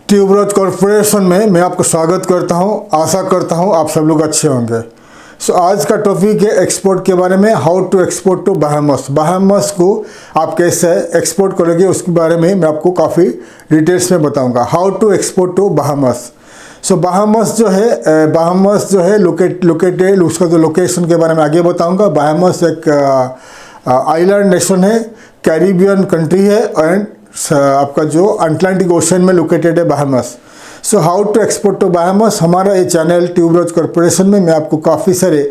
Tuberose corporation में मैं आपको स्वागत करता हूं। आशा करता हूं आप सब लोग अच्छे होंगे। आज का टॉपिक है एक्सपोर्ट के बारे में। How to export to Bahamas. Bahamas को आप कैसे एक्सपोर्ट करोगे उसके बारे में मैं आपको काफ़ी डिटेल्स में बताऊंगा। How to export to Bahamas. Bahamas जो है लोकेटेड उसका जो लोकेशन के बारे में आगे बताऊंगा। बहामास एक आइलैंड नेशन है, कैरिबियन कंट्री है एंड आपका जो अटलांटिक ओशन में लोकेटेड है Bahamas. How to export to Bahamas. हमारा ये चैनल ट्यूबरोज कॉरपोरेशन में मैं आपको काफ़ी सारे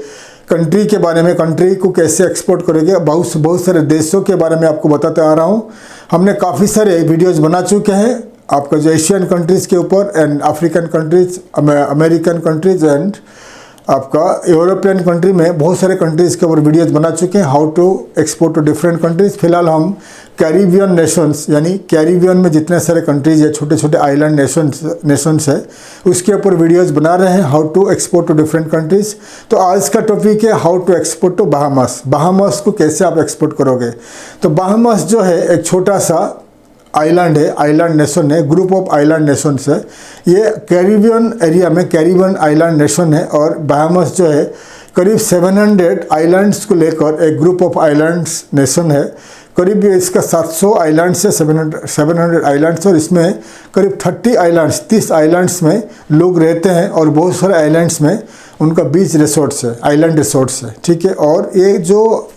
कंट्री के बारे में, कंट्री को कैसे एक्सपोर्ट करोगे, बहुत सारे देशों के बारे में आपको बताते आ रहा हूँ। हमने काफ़ी सारे वीडियोज़ बना चुके हैं आपका जो एशियन कंट्रीज़ के ऊपर and African countries, American countries and आपका यूरोपियन कंट्री में बहुत सारे कंट्रीज़ के ऊपर वीडियोज़ बना चुके हैं। How to export to different countries. फिलहाल हम कैरिबियन नेशंस यानी कैरिबियन में जितने सारे कंट्रीज़ है, छोटे छोटे आइलैंड नेशंस है, उसके ऊपर वीडियोज़ बना रहे हैं। How to export to different countries. तो आज का टॉपिक है how to export to Bahamas. Bahamas को कैसे आप एक्सपोर्ट करोगे। तो बहामास जो है एक छोटा सा आइलैंड है, आइलैंड नेशन है, ग्रुप ऑफ आइलैंड नेशंस है। ये कैरिबियन एरिया में कैरिबियन आइलैंड नेशन है और बहामास जो है करीब 700 आइलैंड्स को लेकर एक ग्रुप ऑफ आइलैंड्स नेशन है। करीब इसका 700 आइलैंड्स है, 700 आइलैंड्स, और इसमें करीब 30 आइलैंड्स में लोग रहते हैं और बहुत सारे आइलैंड्स में उनका बीच रिसोर्ट्स है, आइलैंड रिसोर्ट्स है, ठीक है। और ये जो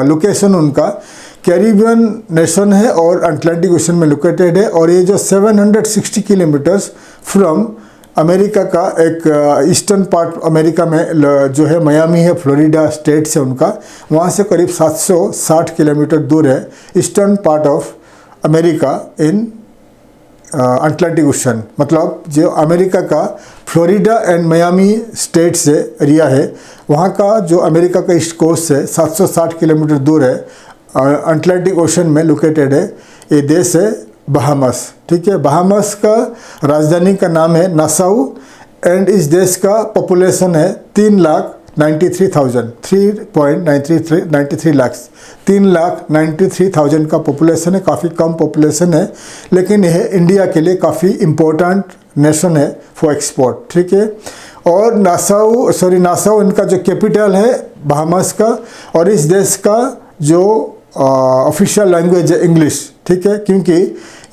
लोकेशन उनका कैरिबियन नेशन है और अटलांटिक ओशन में लोकेटेड है। और ये जो 760 किलोमीटर्स फ्रॉम अमेरिका का एक ईस्टर्न पार्ट अमेरिका में जो है मियामी है, फ्लोरिडा स्टेट से उनका, वहाँ से करीब 760 किलोमीटर दूर है eastern part of America in Atlantic ocean. मतलब जो अमेरिका का फ्लोरिडा एंड मियामी स्टेट से एरिया है, वहाँ का जो अमेरिका का ईस्ट कोस्ट से 760 किलोमीटर दूर है, अटलांटिक ओशन में लोकेटेड है। ये देश है बहामास, ठीक है। बहामास का राजधानी का नाम है नासाउ एंड इस देश का पॉपुलेशन है 3,93,000, 3.93 लाख, 3,93,000 का पॉपुलेशन है। काफ़ी कम पॉपुलेशन है, लेकिन यह इंडिया के लिए काफ़ी इम्पोर्टेंट नेशन है फॉर एक्सपोर्ट, ठीक है। और नासाउ इनका जो कैपिटल है बहामास का, और इस देश का जो ऑफिशियल लैंग्वेज है इंग्लिश, ठीक है। क्योंकि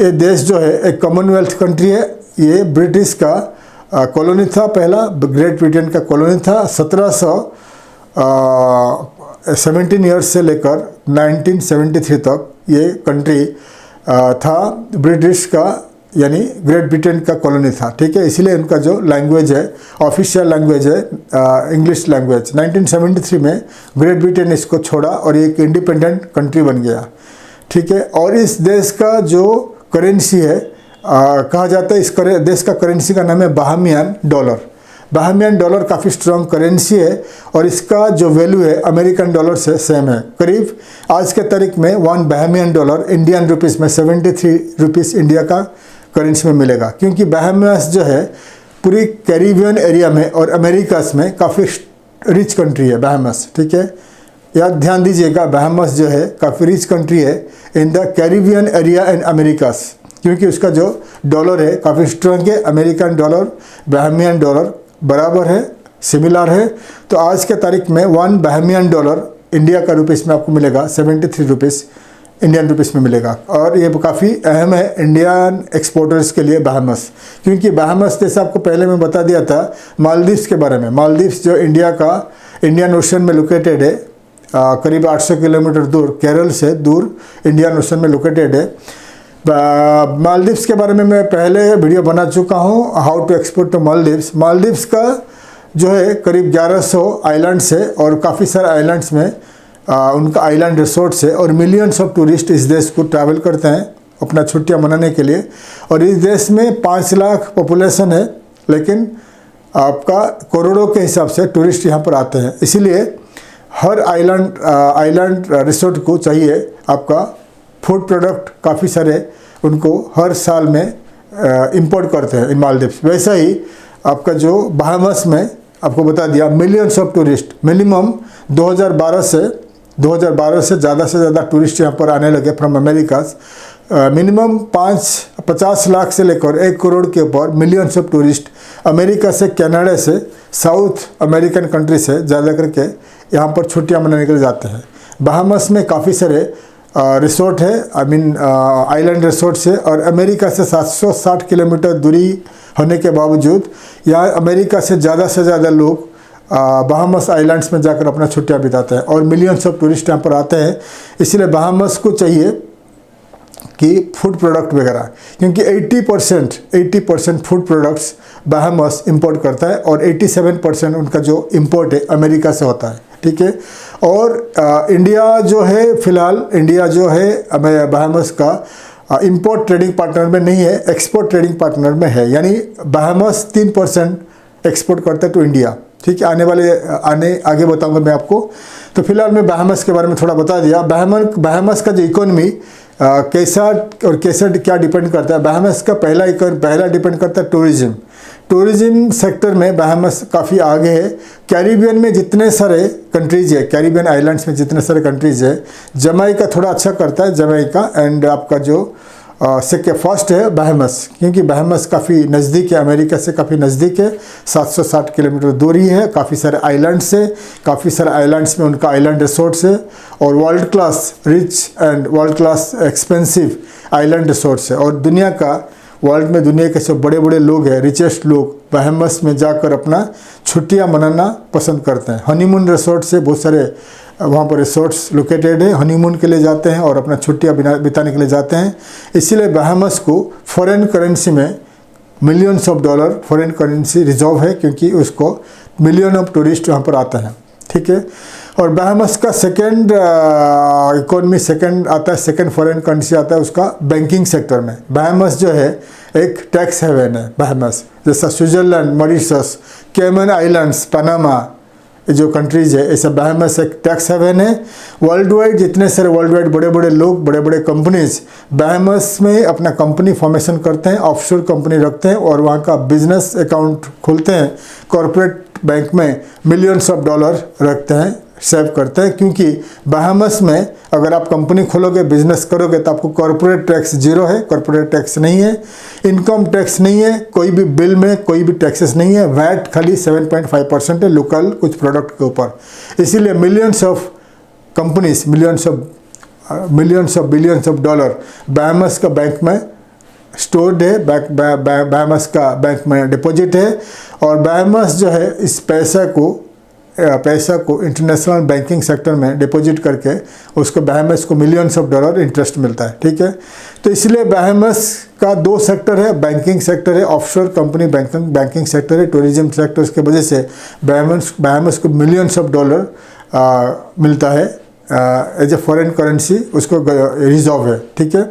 ये देश जो है एक कॉमनवेल्थ कंट्री है। ये ब्रिटिश का कॉलोनी था, पहला ग्रेट ब्रिटेन का कॉलोनी था। 17 ईयर्स से लेकर 1973 तक ये कंट्री था ब्रिटिश का, यानी ग्रेट ब्रिटेन का कॉलोनी था, ठीक है। इसलिए इनका जो लैंग्वेज है, ऑफिशियल लैंग्वेज है इंग्लिश लैंग्वेज। 1973 में ग्रेट ब्रिटेन इसको छोड़ा और ये एक इंडिपेंडेंट कंट्री बन गया, ठीक है। और इस देश का जो करेंसी है कहा जाता है, इस देश का करेंसी का नाम है बहामियन डॉलर। बहामियन डॉलर काफ़ी स्ट्रॉन्ग करेंसी है और इसका जो वैल्यू है अमेरिकन डॉलर से सेम है। करीब आज के तारीख में 1 बहामियन डॉलर इंडियन रुपीज़ में 73 रुपीज़ इंडिया का करेंसी में मिलेगा। क्योंकि बहामास जो है पूरी कैरिबियन एरिया में और अमेरिकास में काफ़ी रिच कंट्री है बहामास, ठीक है। याद ध्यान दीजिएगा, बहामास जो है काफ़ी रिच कंट्री है in the Caribbean area and America's, क्योंकि उसका जो डॉलर है काफ़ी स्ट्रॉन्ग है। अमेरिकन डॉलर बहामियन डॉलर बराबर है, सिमिलर है। तो आज के तारीख में 1 बहामियन डॉलर इंडिया का रुपीज़ में आपको मिलेगा 73 रुपीज़ इंडियन रुपीज़ में मिलेगा। और ये काफ़ी अहम है इंडियन एक्सपोर्टर्स के लिए बहामास, क्योंकि बहामास जैसे आपको पहले मैं बता दिया था मालदीव्स के बारे में। मालदीव्स जो इंडिया का इंडियन ओशन में लोकेटेड है, करीब 800 किलोमीटर दूर, केरल से दूर इंडियन ओशन में लोकेटेड है। मालदीव्स के बारे में मैं पहले वीडियो बना चुका हूँ, how to export to Maldives. Maldives का जो है करीब 1100 आइलैंड्स है और काफ़ी सारे आइलैंड्स में उनका आइलैंड रिसोर्ट्स है और मिलियंस ऑफ टूरिस्ट इस देश को ट्रैवल करते हैं अपना छुट्टियां मनाने के लिए। और इस देश में 5 लाख पॉपुलेशन है, लेकिन आपका करोड़ों के हिसाब से टूरिस्ट यहाँ पर आते हैं। इसीलिए हर आइलैंड रिसोर्ट को चाहिए आपका फूड प्रोडक्ट, काफ़ी सारे उनको हर साल में इंपोर्ट करते हैं इन मालदीव्स। वैसा ही आपका जो बहामास में आपको बता दिया मिलियंस ऑफ टूरिस्ट, मिनिमम 2012 से ज़्यादा टूरिस्ट यहाँ पर आने लगे फ्रॉम अमेरिकाज। मिनिमम 50 लाख से लेकर 1 करोड़ के ऊपर मिलियंस ऑफ टूरिस्ट अमेरिका से, कनाडा से, साउथ अमेरिकन कंट्री से ज़्यादा करके यहाँ पर छुट्टियाँ मनाने के लिए जाते हैं। बहामस में काफ़ी सारे रिसोर्ट है, आइलैंड रिसोर्ट से, और अमेरिका से 760 किलोमीटर दूरी होने के बावजूद यहाँ अमेरिका से ज़्यादा लोग बहामस आइलैंड्स में जाकर अपना छुट्टियाँ बिताते हैं और मिलियंस ऑफ टूरिस्ट यहाँ पर आते हैं। इसीलिए बहामस को चाहिए कि फूड प्रोडक्ट वगैरह, क्योंकि 80% फूड प्रोडक्ट्स बहामस इंपोर्ट करता है और 87% उनका जो इंपोर्ट है अमेरिका से होता है, ठीक है। और इंडिया जो है, फ़िलहाल इंडिया जो है बहामस का इंपोर्ट ट्रेडिंग पार्टनर में नहीं है, एक्सपोर्ट ट्रेडिंग पार्टनर में है, यानी बहामस 3% एक्सपोर्ट करता है टू इंडिया, ठीक है। आगे बताऊंगा मैं आपको। तो फिलहाल मैं बहामस के बारे में थोड़ा बता दिया। बहामस का जो इकोनॉमी कैसा और कैसे क्या डिपेंड करता है। बहामस का पहला डिपेंड करता है टूरिज्म सेक्टर में बहामस काफ़ी आगे है। कैरिबियन में जितने सारे कंट्रीज़ है, कैरिबियन आइलैंड्स में जितने सारे कंट्रीज़ है, जमाइका थोड़ा अच्छा करता है, जमाइका, एंड आपका जो फर्स्ट है बहामस, क्योंकि बहामस काफ़ी नज़दीक है, अमेरिका से काफ़ी नज़दीक है, 760 किलोमीटर दूरी है, काफ़ी सारे आइलैंड्स है, काफ़ी सारे आइलैंड्स में उनका आइलैंड रिसोर्ट्स है और world class rich and world class expensive island resorts है। और वर्ल्ड में दुनिया के सब बड़े बड़े लोग हैं, रिचेस्ट लोग बहामस में जाकर अपना छुट्टियां मनाना पसंद करते हैं। हनीमून रिसोर्ट से बहुत सारे वहाँ पर रिसोर्ट्स लोकेटेड है, हनीमून के लिए जाते हैं और अपना छुट्टियां बिताने के लिए जाते हैं। इसीलिए बहामस को फॉरेन करेंसी में millions of dollar foreign currency reserve है, क्योंकि उसको मिलियन ऑफ टूरिस्ट वहाँ पर आते हैं, ठीक है। और बहामस का सेकंड आता है, सेकंड फॉरेन करेंसी आता है उसका बैंकिंग सेक्टर में। बहामस जो है एक टैक्स हेवन है बहामस, जैसा Switzerland, Mauritius, Cayman Islands, Panama, जो कंट्रीज़ है, ऐसा बहामस एक टैक्स हेवन है। वर्ल्ड वाइड जितने सारे बड़े बड़े लोग, बड़े बड़े कंपनीज बहामस में अपना कंपनी फॉर्मेशन करते हैं, ऑफशोर कंपनी रखते हैं और वहाँ का बिजनेस अकाउंट खोलते हैं, कॉरपोरेट बैंक में मिलियंस ऑफ डॉलर रखते हैं, सेव करते हैं। क्योंकि बहामस में अगर आप कंपनी खोलोगे, बिजनेस करोगे, तो आपको कॉरपोरेट टैक्स जीरो है, कॉरपोरेट टैक्स नहीं है, इनकम टैक्स नहीं है, कोई भी बिल में कोई भी टैक्सेस नहीं है, वैट खाली 7.5% है लोकल कुछ प्रोडक्ट के ऊपर। इसीलिए millions of companies, millions of billions of dollar Bahamas का बैंक में स्टोर्ड है, बहामस का बैंक में डिपॉजिट है। और बहामस जो है इस पैसा को इंटरनेशनल बैंकिंग सेक्टर में डिपॉजिट करके उसको बहामस को मिलियंस ऑफ डॉलर इंटरेस्ट मिलता है, ठीक है। तो इसलिए बहामस का 2 सेक्टर है, बैंकिंग सेक्टर है, ऑफशोर कंपनी बैंकिंग सेक्टर है, टूरिज्म सेक्टर। इसके वजह से बहामस को मिलियंस ऑफ डॉलर मिलता है एज ए फॉरेन करेंसी, उसको रिजर्व है, ठीक है।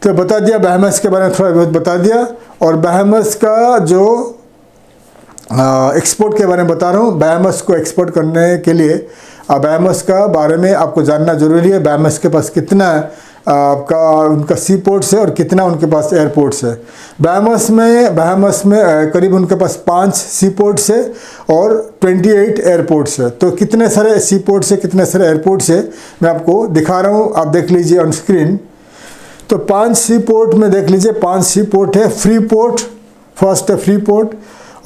तो बता दिया बहामस के बारे में, थोड़ा बहुत बता दिया। और बहामस का जो एक्सपोर्ट के बारे में बता रहा हूँ। बहामस को एक्सपोर्ट करने के लिए बहामस का बारे में आपको जानना ज़रूरी है। बहामस के पास कितना उनका सी पोर्ट्स है और कितना उनके पास एयरपोर्ट्स है। बहामस में करीब उनके पास 5 सी पोर्ट्स है और 28 एयरपोर्ट्स है। तो कितने सारे सी पोर्ट्स है, कितने सारे एयरपोर्ट्स है, मैं आपको दिखा रहा हूँ, आप देख लीजिए ऑन स्क्रीन। तो 5 सी पोर्ट में देख लीजिए, 5 सी पोर्ट है। फ्री पोर्ट फर्स्ट है, फ्री पोर्ट,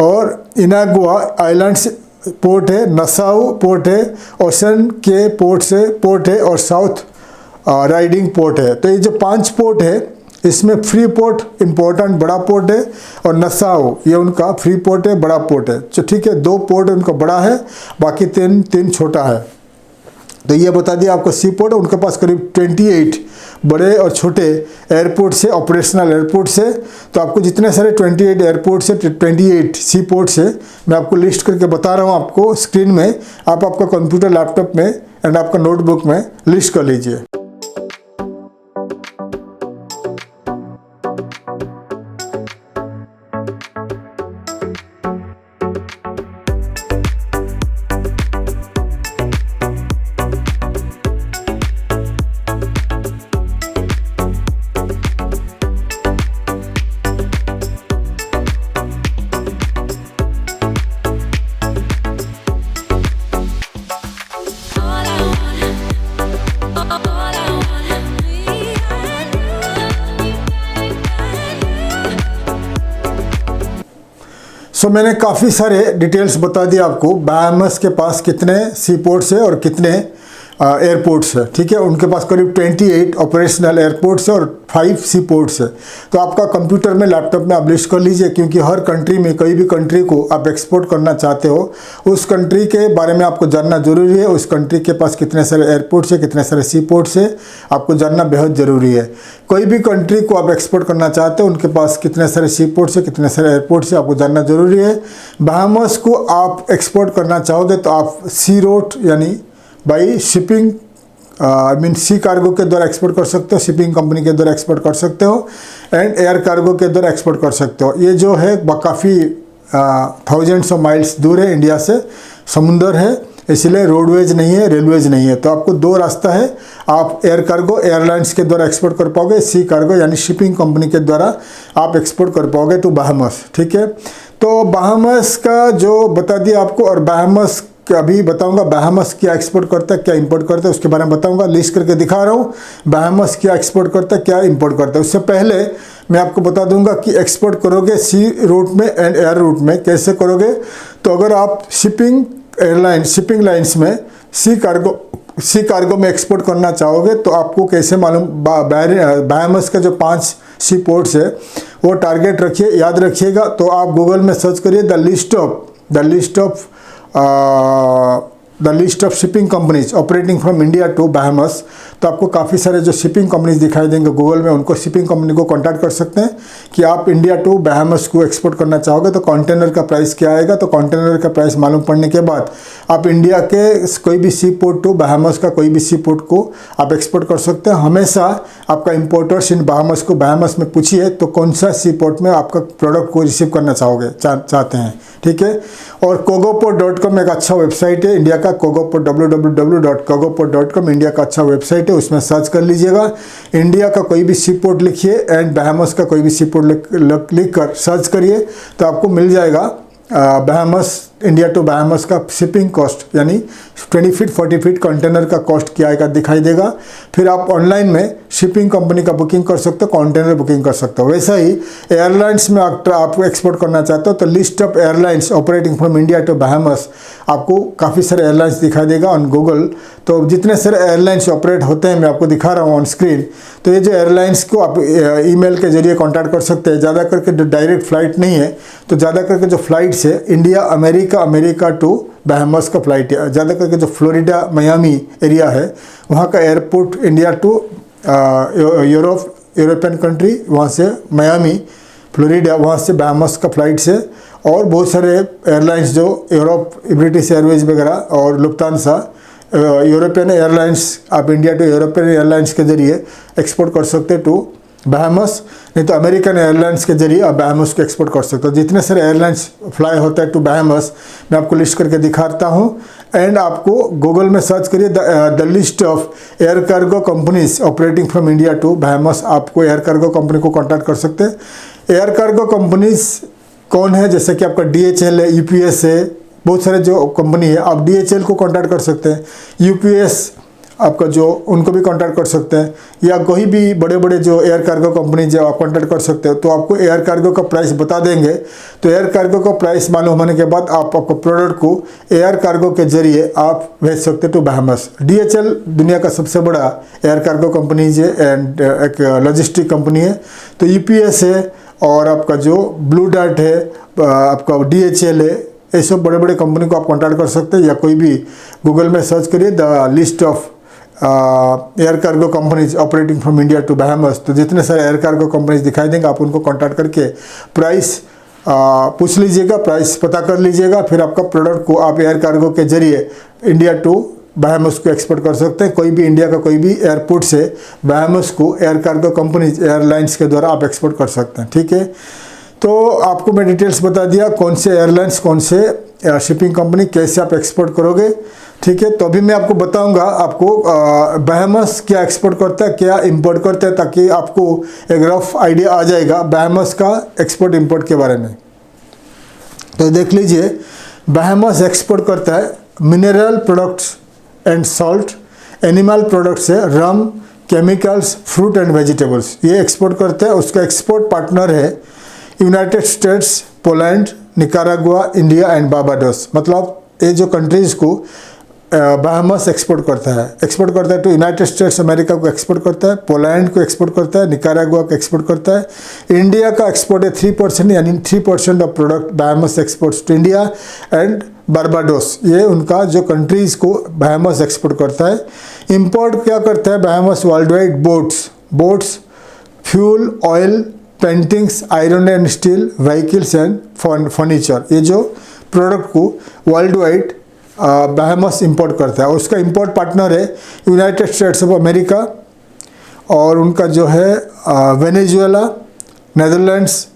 और इनागुआ आइलैंड्स पोर्ट है, नसाउ पोर्ट है, ओशन के पोर्ट है और साउथ राइडिंग पोर्ट है। तो ये जो 5 पोर्ट है, इसमें फ्री पोर्ट इम्पोर्टेंट बड़ा पोर्ट है और नसाउ ये उनका फ्री पोर्ट है, बड़ा पोर्ट है, तो ठीक है। 2 पोर्ट उनका बड़ा है, बाकी 3 छोटा है। तो ये बता दिया आपको सी पोर्ट, उनके पास करीब 28 बड़े और छोटे एयरपोर्ट से, ऑपरेशनल एयरपोर्ट से। तो आपको जितने सारे 28 एयरपोर्ट से, 28 सी पोर्ट से मैं आपको लिस्ट करके बता रहा हूँ आपको स्क्रीन में। आप आपका कंप्यूटर, लैपटॉप में एंड आपका नोटबुक में लिस्ट कर लीजिए। All सो मैंने काफ़ी सारे डिटेल्स बता दिए आपको, बहामास के पास कितने सी पोर्ट्स है और कितने एयरपोर्ट्स है, ठीक है। उनके पास करीब 28 ऑपरेशनल एयरपोर्ट्स है और 5 सी पोर्ट्स है। तो आपका कंप्यूटर में, लैपटॉप में आप लिस्ट कर लीजिए, क्योंकि हर कंट्री में, कोई भी कंट्री को आप एक्सपोर्ट करना चाहते हो, उस कंट्री के बारे में आपको जानना जरूरी है। उस कंट्री के पास कितने सारे एयरपोर्ट्स है, कितने सारे सी पोर्ट्स है, आपको जानना बेहद ज़रूरी है। कोई भी कंट्री को आप एक्सपोर्ट करना चाहते हो, उनके पास कितने सारे सी पोर्ट्स है, कितने सारे एयरपोर्ट्स है, आपको जानना जरूरी है। बहामास को आप एक्सपोर्ट करना चाहोगे तो आप सी रूट यानी बाई शिपिंग सी कार्गो के द्वारा एक्सपोर्ट कर सकते हो, शिपिंग कंपनी के द्वारा एक्सपोर्ट कर सकते हो, एंड एयर कार्गो के द्वारा एक्सपोर्ट कर सकते हो। ये जो है काफ़ी थाउजेंड्स ऑफ माइल्स दूर है इंडिया से, समुंदर है, इसलिए रोडवेज नहीं है, रेलवेज नहीं है। तो आपको दो रास्ता है, आप एयर कार्गो एयरलाइंस के द्वारा एक्सपोर्ट कर पाओगे, सी कार्गो यानी शिपिंग कंपनी के द्वारा आप एक्सपोर्ट कर पाओगे टू बहामास, ठीक है। तो बहामास का जो बता दिया आपको, और बहामास अभी बताऊंगा बहामास क्या एक्सपोर्ट करता है, क्या इंपोर्ट करता है, उसके बारे में बताऊंगा। लिस्ट करके दिखा रहा हूँ बहामास क्या एक्सपोर्ट करता है, क्या इंपोर्ट करता है। उससे पहले मैं आपको बता दूंगा कि एक्सपोर्ट करोगे सी रूट में एंड एयर रूट में कैसे करोगे। तो अगर आप शिपिंग लाइन्स में सी कार्गो में एक्सपोर्ट करना चाहोगे तो आपको कैसे मालूम, बहामास का जो 5 सी पोर्ट्स है वो टारगेट रखिए, याद रखिएगा। तो आप गूगल में सर्च करिए the list of shipping companies operating from India to Bahamas. तो आपको काफ़ी सारे जो शिपिंग कंपनीज दिखाई देंगे गूगल में, उनको शिपिंग कंपनी को कांटेक्ट कर सकते हैं कि आप इंडिया टू बहामास को एक्सपोर्ट करना चाहोगे तो कंटेनर का प्राइस क्या आएगा। तो कंटेनर का प्राइस मालूम पड़ने के बाद आप इंडिया के कोई भी सी पोर्ट टू बहामास का कोई भी सी पोर्ट को आप एक्सपोर्ट कर सकते हैं। हमेशा आपका इंपोर्टर्स इन बहामास में पूछिए तो कौन सा सी पोर्ट में आपका प्रोडक्ट को रिसीव करना चाहते हैं, ठीक है। और kogoport.com एक अच्छा वेबसाइट है इंडिया का, kogoport www.kogoport.com इंडिया का अच्छा वेबसाइट है, उसमें सर्च कर लीजिएगा। इंडिया का कोई भी सी पोर्ट लिखिए एंड बहामास का कोई भी सी पोर्ट लिख कर सर्च करिए तो आपको मिल जाएगा बहामास, इंडिया टू बहामास का शिपिंग कॉस्ट यानी 20 फीट 40 फीट कंटेनर का कॉस्ट क्या आएगा दिखाई देगा। फिर आप ऑनलाइन में शिपिंग कंपनी का बुकिंग कर सकते हो, कंटेनर बुकिंग कर सकते हो। वैसा ही एयरलाइंस में आप एक्सपोर्ट करना चाहते हो तो list of airlines operating from India to Bahamas, आपको काफ़ी सारे एयरलाइंस दिखाई देगा ऑन गूगल। तो जितने सारे एयरलाइंस ऑपरेट होते हैं मैं आपको दिखा रहा हूँ ऑन स्क्रीन। तो ये जो एयरलाइंस को आप ईमेल के जरिए कॉन्टैक्ट कर सकते हैं। ज़्यादा करके जो डायरेक्ट फ़्लाइट नहीं है तो ज़्यादा करके जो फ़्लाइट्स है इंडिया अमेरिका टू बहामास का फ़्लाइट है। ज़्यादा करके जो फ्लोरिडा मियामी एरिया है वहाँ का airport India to European country, वहाँ से मियामी फ्लोरिडा, वहाँ से बहामास का फ़्लाइट्स है। और बहुत सारे एयरलाइंस जो यूरोप, ब्रिटिश एयरवेज वगैरह और लुफ्तांसा, यूरोपियन एयरलाइंस, आप इंडिया टू यूरोपियन एयरलाइंस के जरिए एक्सपोर्ट कर सकते हैं टू बहामास। नहीं तो अमेरिकन एयरलाइंस के जरिए आप बहामास को एक्सपोर्ट कर सकते हो। जितने सारे एयरलाइंस फ्लाई होता है टू बहामास मैं आपको लिस्ट करके दिखाता हूँ। एंड आपको गूगल में सर्च करिए the list of air cargo companies operating from India to Bahamas. आपको एयर कार्गो कंपनी को कॉन्टैक्ट कर सकते हैं। एयर कार्गो कंपनीज कौन है, जैसे कि आपका DHL है, UPS है, बहुत सारे जो कंपनी है। आप DHL को कॉन्टैक्ट कर सकते हैं, UPS आपका जो उनको भी कांटेक्ट कर सकते हैं, या कोई भी बड़े बड़े जो एयर कार्गो कंपनी जो आप कांटेक्ट कर सकते हो। तो आपको एयर कार्गो का प्राइस बता देंगे। तो एयर कार्गो का प्राइस मालूम होने के बाद आप आपको प्रोडक्ट को एयर कार्गो के जरिए आप भेज सकते हो टू बहामास। DHL दुनिया का सबसे बड़ा एयर कार्गो कंपनी है एंड एक लॉजिस्टिक कंपनी है। तो UPS है और आपका जो ब्लू डार्ट है, आपका DHL है, ये सब बड़े बड़े कंपनी को आप कांटेक्ट कर सकते हैं। या कोई भी गूगल में सर्च करिए the list of air cargo companies operating from India to Bahamas. तो जितने सारे एयर कार्गो कंपनीज दिखाई देंगे आप उनको कांटेक्ट करके प्राइस पूछ लीजिएगा, प्राइस पता कर लीजिएगा। फिर आपका प्रोडक्ट को आप एयर कार्गो के जरिए इंडिया टू बहामास को एक्सपोर्ट कर सकते हैं। कोई भी इंडिया का कोई भी एयरपोर्ट से बहामास को एयर कार्गो कंपनीज एयरलाइंस के द्वारा आप एक्सपोर्ट कर सकते हैं, ठीक है। तो आपको मैं डिटेल्स बता दिया कौन से एयरलाइंस, कौन से शिपिंग कंपनी, कैसे आप एक्सपोर्ट करोगे, ठीक है। तो अभी मैं आपको बताऊंगा आपको बहामास क्या एक्सपोर्ट करता है, क्या इंपोर्ट करता है, ताकि आपको एक रफ आइडिया आ जाएगा बहामास का एक्सपोर्ट इंपोर्ट के बारे में। तो देख लीजिए, बहामास एक्सपोर्ट करता है mineral products and salt, animal products है, रम, केमिकल्स, फ्रूट एंड वेजिटेबल्स, ये एक्सपोर्ट करते हैं। उसका एक्सपोर्ट पार्टनर है United states, Poland, Nicaragua, India and Barbados. मतलब ये जो कंट्रीज़ को बहामास एक्सपोर्ट करता है तो यूनाइटेड स्टेट्स अमेरिका को एक्सपोर्ट करता है, पोलैंड को एक्सपोर्ट करता है, निकारागुआ को एक्सपोर्ट करता है। इंडिया का एक्सपोर्ट है 3%, यानी 3% of product Bahamas exports to India and Barbados. ये उनका जो कंट्रीज़ को बहामास एक्सपोर्ट करता है। इंपोर्ट क्या करता है Bahamas? World wide boats, fuel, oil, paintings, iron and steel, vehicles and furniture. ये जो प्रोडक्ट को वर्ल्ड वाइड बहामास इंपोर्ट करता है। और उसका इंपोर्ट पार्टनर है यूनाइटेड स्टेट्स ऑफ अमेरिका, और उनका जो है Venezuela, Netherlands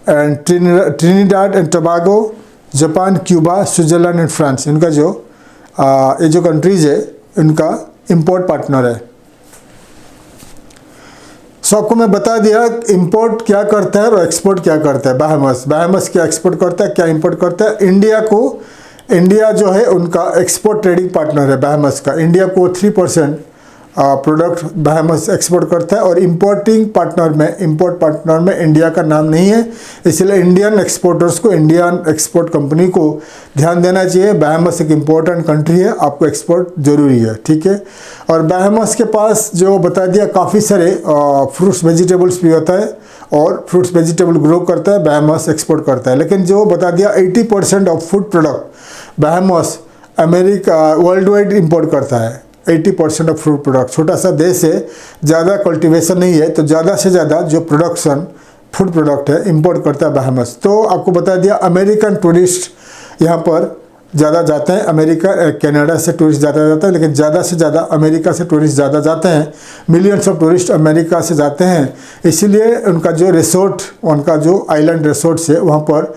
and Trinidad and Tobago, Japan, Cuba, Switzerland and France. इनका जो ये जो कंट्रीज़ है इनका इंपोर्ट पार्टनर है। सो आपको मैं बता दिया इंपोर्ट क्या करता है और एक्सपोर्ट क्या करता है। बहामास क्या एक्सपोर्ट करता है, क्या इंपोर्ट करता है। इंडिया जो है उनका एक्सपोर्ट ट्रेडिंग पार्टनर है बहामास का। इंडिया को 3% प्रोडक्ट बहामास एक्सपोर्ट करता है, और इंपोर्ट पार्टनर में इंडिया का नाम नहीं है, इसलिए इंडियन एक्सपोर्टर्स को, इंडियन एक्सपोर्ट कंपनी को ध्यान देना चाहिए। बहामास एक इम्पोर्टेंट कंट्री है, आपको एक्सपोर्ट ज़रूरी है, ठीक है। और बहामास के पास जो बता दिया काफ़ी सारे फ्रूट्स वेजिटेबल्स भी होता है, और फ्रूट्स वेजिटेबल ग्रो करता है, बहामास एक्सपोर्ट करता है। लेकिन जो बता दिया 80% of food product Bahamas America world wide import करता है। 80% ऑफ फूड प्रोडक्ट, छोटा सा देश है, ज़्यादा कल्टीवेशन नहीं है, तो ज़्यादा से ज़्यादा जो प्रोडक्शन फूड प्रोडक्ट है इंपोर्ट करता है बहामास। तो आपको बता दिया अमेरिकन टूरिस्ट यहाँ पर ज़्यादा जाते हैं। अमेरिका कनाडा से टूरिस्ट ज़्यादा जाते हैं, लेकिन ज़्यादा से ज़्यादा अमेरिका से टूरिस्ट ज़्यादा जाते हैं। मिलियंस ऑफ टूरिस्ट अमेरिका से जाते हैं, इसीलिए उनका जो रिसोर्ट, उनका जो आइलैंड रिसोर्ट्स है वहाँ पर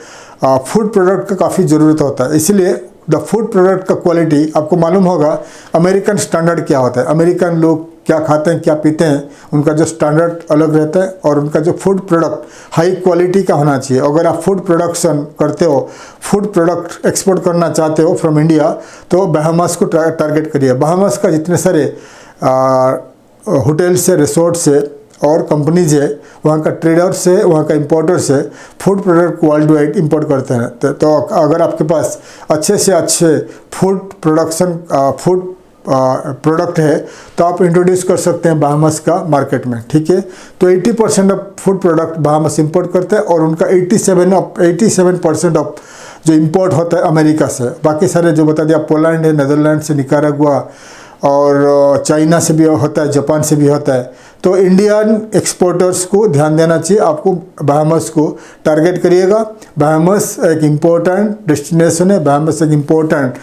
फूड प्रोडक्ट का काफ़ी ज़रूरत होता है। इसलिए द फूड प्रोडक्ट का क्वालिटी आपको मालूम होगा अमेरिकन स्टैंडर्ड क्या होता है, अमेरिकन लोग क्या खाते हैं, क्या पीते हैं, उनका जो स्टैंडर्ड अलग रहता है, और उनका जो फूड प्रोडक्ट हाई क्वालिटी का होना चाहिए। अगर आप फूड प्रोडक्शन करते हो, फूड प्रोडक्ट एक्सपोर्ट करना चाहते हो फ्रॉम इंडिया, तो बहामास को टारगेट करिए। बहामास का जितने सारे होटल्स है, रिसोर्ट्स है और कंपनीज है, वहाँ का ट्रेडर्स है, वहाँ का इंपोर्टर्स है, food product world wide import करते हैं। तो अगर आपके पास अच्छे से अच्छे फूड प्रोडक्ट है तो आप इंट्रोड्यूस कर सकते हैं बहामास का मार्केट में, ठीक है। तो 80% of food product Bahamas import करते हैं, और उनका 87% ऑफ जो इंपोर्ट होता है अमेरिका से। बाकी सारे जो बता दिया पोलैंड है, नेदरलैंड से, निकारागुआ और चाइना से भी होता है, जापान से भी होता है। तो इंडियन एक्सपोर्टर्स को ध्यान देना चाहिए, आपको बहामास को टारगेट करिएगा। बहामास एक इम्पोर्टेंट डेस्टिनेशन है, बहामास एक इम्पोर्टेंट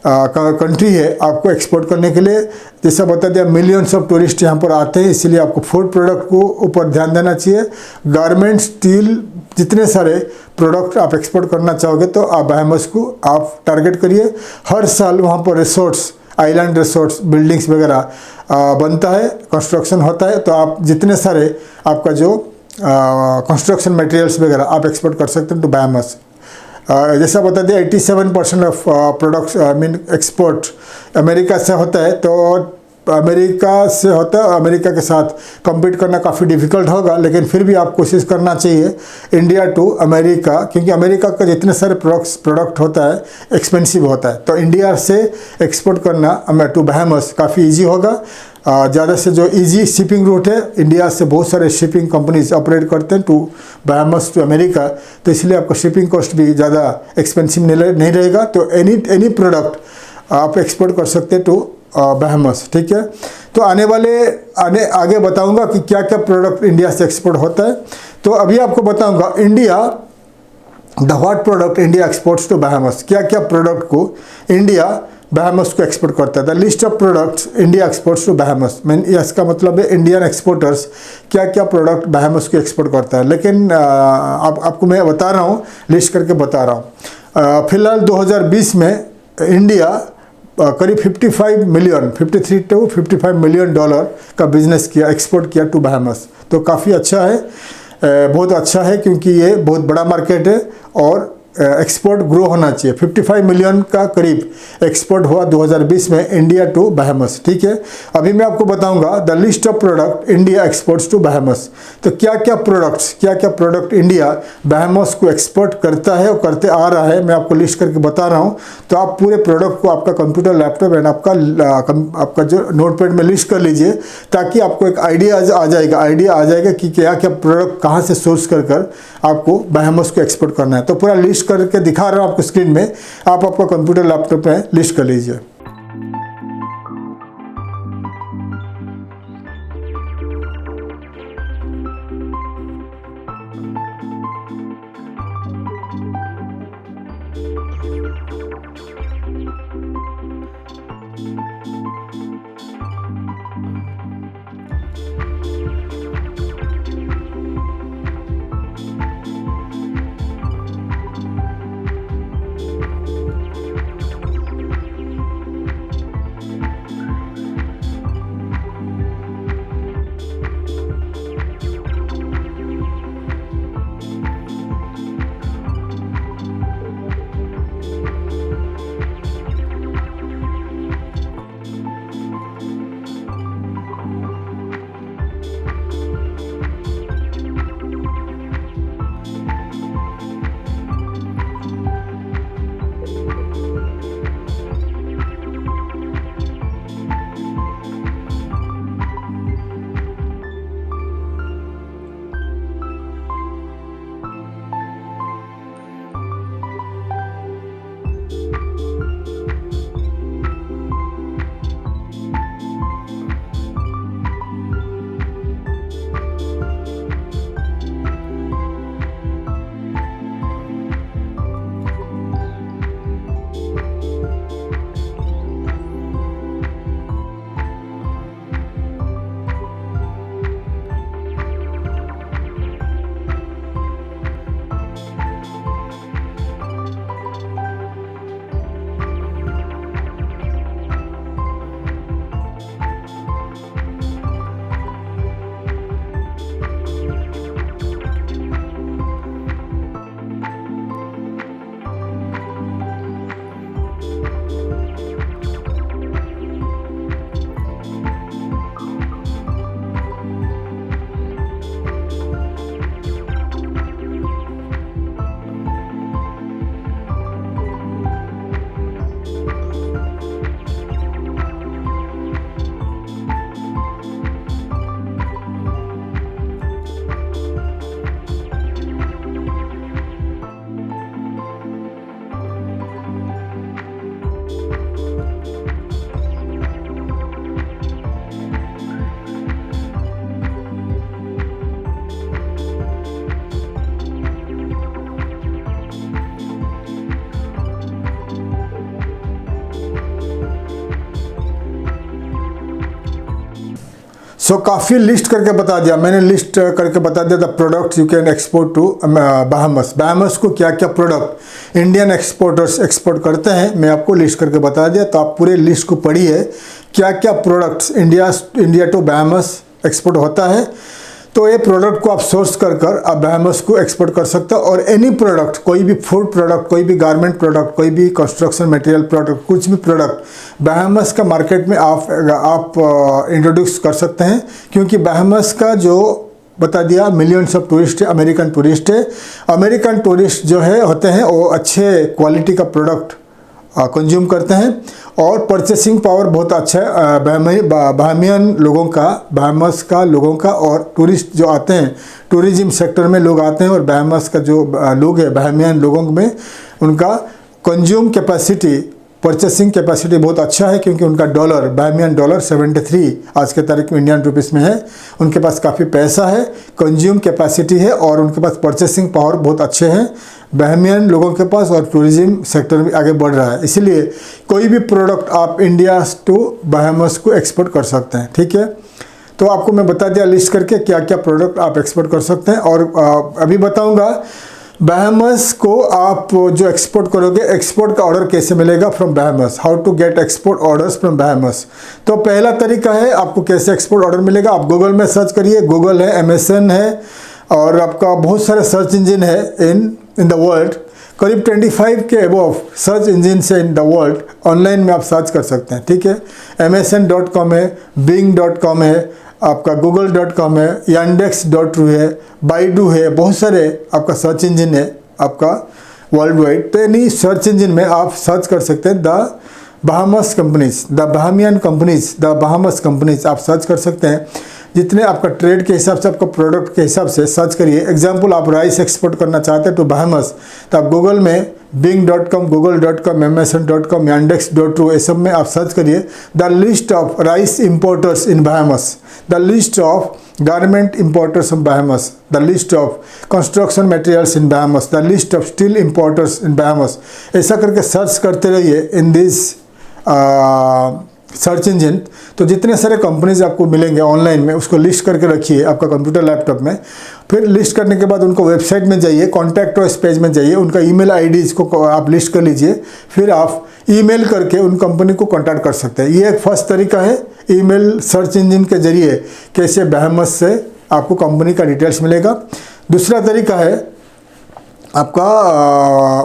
कंट्री है आपको एक्सपोर्ट करने के लिए। जैसा बता दिया मिलियंस ऑफ टूरिस्ट यहाँ पर आते हैं, इसीलिए आपको फूड प्रोडक्ट को ऊपर ध्यान देना चाहिए। गारमेंट, स्टील, जितने सारे प्रोडक्ट आप एक्सपोर्ट करना चाहोगे तो आप बहामास को आप टारगेट करिए। हर साल वहाँ पर रिसोर्ट्स, आइलैंड रिसोर्ट्स, बिल्डिंग्स वगैरह बनता है, कंस्ट्रक्शन होता है, तो आप जितने सारे आपका जो कंस्ट्रक्शन मटेरियल्स वगैरह आप एक्सपोर्ट कर सकते हैं टू बहामास। जैसा बता दिया 87% ऑफ प्रोडक्ट्स एक्सपोर्ट अमेरिका से होता है, तो अमेरिका से होता है, अमेरिका के साथ compete करना काफ़ी डिफ़िकल्ट होगा, लेकिन फिर भी आप कोशिश करना चाहिए इंडिया टू अमेरिका, क्योंकि अमेरिका का जितने सारे प्रोडक्ट होता है एक्सपेंसिव होता है, तो इंडिया से एक्सपोर्ट करना टू बहामास काफ़ी इजी होगा। ज़्यादा से जो इजी शिपिंग रूट है, इंडिया से बहुत सारे शिपिंग कंपनीज ऑपरेट करते हैं टू बहामास टू अमेरिका, तो इसलिए आपको शिपिंग कॉस्ट भी ज़्यादा एक्सपेंसिव नहीं रहेगा। तो एनी प्रोडक्ट आप एक्सपोर्ट कर सकते हैं टू बहामास, ठीक है। तो आगे बताऊंगा कि क्या क्या प्रोडक्ट इंडिया से एक्सपोर्ट होता है। तो अभी आपको बताऊंगा what product India exports to Bahamas, क्या क्या प्रोडक्ट को इंडिया बहामास को एक्सपोर्ट करता है। The list of products India exports to Bahamas, इसका मतलब है इंडियन एक्सपोर्टर्स क्या क्या प्रोडक्ट बहामास को एक्सपोर्ट करता है। लेकिन आपको मैं बता रहा हूँ, लिस्ट करके बता रहा हूँ। फिलहाल 2020 में इंडिया करीब 53 to 55 मिलियन डॉलर का बिजनेस किया, एक्सपोर्ट किया टू बहामास। तो काफ़ी अच्छा है, बहुत अच्छा है, क्योंकि ये बहुत बड़ा मार्केट है और एक्सपोर्ट ग्रो होना चाहिए। 55 मिलियन का करीब एक्सपोर्ट हुआ 2020 में इंडिया टू बहामास। ठीक है, अभी मैं आपको बताऊंगा the list of product India exports to Bahamas. तो क्या क्या प्रोडक्ट इंडिया बहामास को एक्सपोर्ट करता है और करते आ रहा है, मैं आपको लिस्ट करके बता रहा हूँ। तो आप पूरे प्रोडक्ट को आपका कंप्यूटर, लैपटॉप एंड आपका जो नोटपैड में लिस्ट कर लीजिए, ताकि आपको एक आइडिया आ जाएगा कि क्या क्या प्रोडक्ट कहाँ से सोर्स कर आपको बहामास को एक्सपोर्ट करना है। तो पूरा लिस्ट करके दिखा रहा हूँ आपको स्क्रीन में, आप आपका कंप्यूटर, लैपटॉप में लिस्ट कर लीजिए। काफ़ी लिस्ट करके बता दिया मैंने, लिस्ट करके बता दिया the products you can export to Bahamas को क्या क्या प्रोडक्ट इंडियन एक्सपोर्टर्स एक्सपोर्ट करते हैं, मैं आपको लिस्ट करके बता दिया। तो आप पूरे लिस्ट को पढ़िए, क्या क्या products India to Bahamas export होता है। तो ये प्रोडक्ट को आप सोर्स कर आप बहामास को एक्सपोर्ट कर सकते हो। और एनी प्रोडक्ट, कोई भी फूड प्रोडक्ट, कोई भी गारमेंट प्रोडक्ट, कोई भी कंस्ट्रक्शन मटेरियल प्रोडक्ट, कुछ भी प्रोडक्ट बहामास का मार्केट में आप इंट्रोड्यूस कर सकते हैं। क्योंकि बहामास का जो बता दिया मिलियंस ऑफ टूरिस्ट है, अमेरिकन टूरिस्ट है। अमेरिकन टूरिस्ट जो है होते हैं वो अच्छे क्वालिटी का प्रोडक्ट कंज्यूम करते हैं और परचेसिंग पावर बहुत अच्छा है बहामियन लोगों का, बहामास का लोगों का। और टूरिस्ट जो आते हैं, टूरिज्म सेक्टर में लोग आते हैं और बहामास का जो लोग हैं बहामियन लोगों में, उनका कंज्यूम कैपेसिटी, परचेसिंग कैपेसिटी बहुत अच्छा है। क्योंकि उनका डॉलर, बहामियन डॉलर 73 आज के तारीख में इंडियन रुपीस में है। उनके पास काफ़ी पैसा है, कंज्यूम कैपेसिटी है और उनके पास परचेसिंग पावर बहुत अच्छे हैं बहामियन लोगों के पास। और टूरिज्म सेक्टर भी आगे बढ़ रहा है, इसलिए कोई भी प्रोडक्ट आप इंडिया टू बहामास को एक्सपोर्ट कर सकते हैं। ठीक है, तो आपको मैं बता दिया लिस्ट करके क्या क्या प्रोडक्ट आप एक्सपोर्ट कर सकते हैं। और अभी बताऊंगा बहामास को आप जो एक्सपोर्ट करोगे, एक्सपोर्ट का ऑर्डर कैसे मिलेगा from Bahamas, how to get export orders from Bahamas. तो पहला तरीका है आपको कैसे एक्सपोर्ट ऑर्डर मिलेगा। आप गूगल में सर्च करिए, गूगल है, अमेज़न है और आपका बहुत सारे सर्च इंजन है इन द वर्ल्ड। करीब 25 के अबव सर्च इंजन से इन द वर्ल्ड ऑनलाइन में आप सर्च कर सकते हैं, ठीक है। MSN.com है, Bing.com है, आपका Google.com है, Yandex.ru है, Baidu है, बहुत सारे आपका सर्च इंजन है आपका वर्ल्ड वाइड। तो यानी सर्च इंजन में आप सर्च कर सकते हैं the Bahamas companies, the Bahamian companies, the Bahamas companies आप सर्च कर सकते हैं। जितने आपका ट्रेड के हिसाब से, आपका प्रोडक्ट के हिसाब से सर्च करिए। एग्जांपल, आप राइस एक्सपोर्ट करना चाहते हैं टू बहामस, तो आप गूगल में Bing.com, Google.com, MSN.com, Yandex.ru ये सब में आप सर्च करिए the list of rice importers in Bahamas, the list of garment importers in Bahamas, the list of construction materials in Bahamas, the list of steel importers in Bahamas. ऐसा करके search करते रहिए in this search engine. तो जितने सारे companies आपको मिलेंगे online में, उसको लिस्ट करके रखिए आपका कंप्यूटर लैपटॉप में। फिर लिस्ट करने के बाद उनको वेबसाइट में जाइए, कॉन्टैक्ट अस पेज में जाइए, उनका ईमेल आईडीज़ को आप लिस्ट कर लीजिए। फिर आप ईमेल करके उन कंपनी को कॉन्टैक्ट कर सकते हैं। ये एक फर्स्ट तरीका है, ईमेल सर्च इंजन के जरिए कैसे बहामस से आपको कंपनी का डिटेल्स मिलेगा। दूसरा तरीका है आपका